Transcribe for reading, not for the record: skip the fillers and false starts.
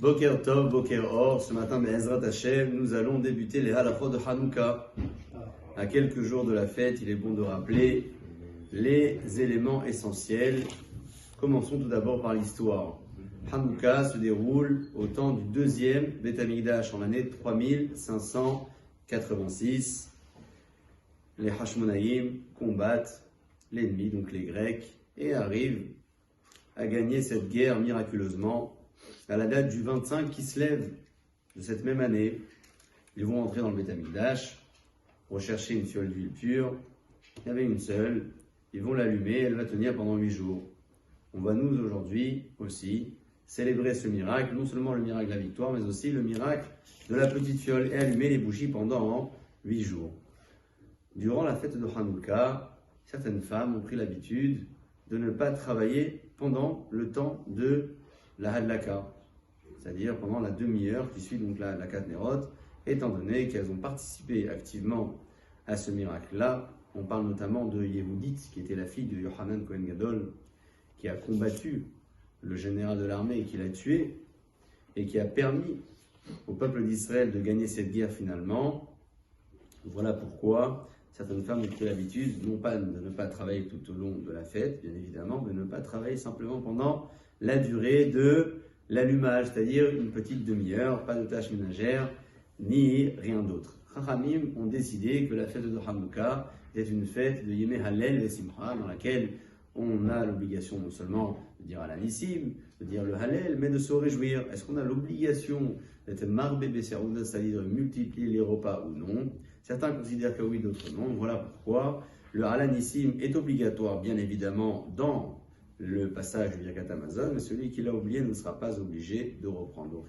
Boker Tov, Boker Or, ce matin, Be'ezrat Hashem, nous allons débuter les halachot de Hanouka. À quelques jours de la fête, il est bon de rappeler les éléments essentiels. Commençons tout d'abord par l'histoire. Hanouka se déroule au temps du deuxième Beth Amikdash en l'année 3586. Les Hashmonaïm combattent l'ennemi, donc les Grecs, et arrivent à gagner cette guerre miraculeusement. À la date du 25 Kislev de cette même année, ils vont entrer dans le Beth Amikdash, rechercher une fiole d'huile pure. Il y avait une seule, ils vont l'allumer, elle va tenir pendant 8 jours. On va nous aujourd'hui aussi célébrer ce miracle, non seulement le miracle de la victoire, mais aussi le miracle de la petite fiole, et allumer les bougies pendant 8 jours. Durant la fête de Hanouka, certaines femmes ont pris l'habitude de ne pas travailler pendant le temps de la Hadlaka, c'est-à-dire pendant la demi-heure qui suit donc la Hadlakat Nerot, étant donné qu'elles ont participé activement à ce miracle-là. On parle notamment de Yehudit, qui était la fille de Yohanan Kohen Gadol, qui a combattu le général de l'armée et qui l'a tué, et qui a permis au peuple d'Israël de gagner cette guerre finalement. Voilà pourquoi certaines femmes ont pris l'habitude, non pas de ne pas travailler tout au long de la fête, bien évidemment, mais de ne pas travailler simplement pendant la durée de l'allumage, c'est-à-dire une petite demi-heure, pas de tâches ménagères, ni rien d'autre. Chachamim ont décidé que la fête de Hanouka est une fête de Yemei Hallel et Simcha, dans laquelle on a l'obligation non seulement de dire Alanissim, de dire le Hallel, mais de se réjouir. Est-ce qu'on a l'obligation d'être marbé Besserouda, c'est-à-dire de multiplier les repas ou non? Certains considèrent que oui, d'autres non. Voilà pourquoi le Alanissim est obligatoire, bien évidemment, dans le passage du Birkat Hamazon, mais celui qui l'a oublié ne sera pas obligé de reprendre. Donc,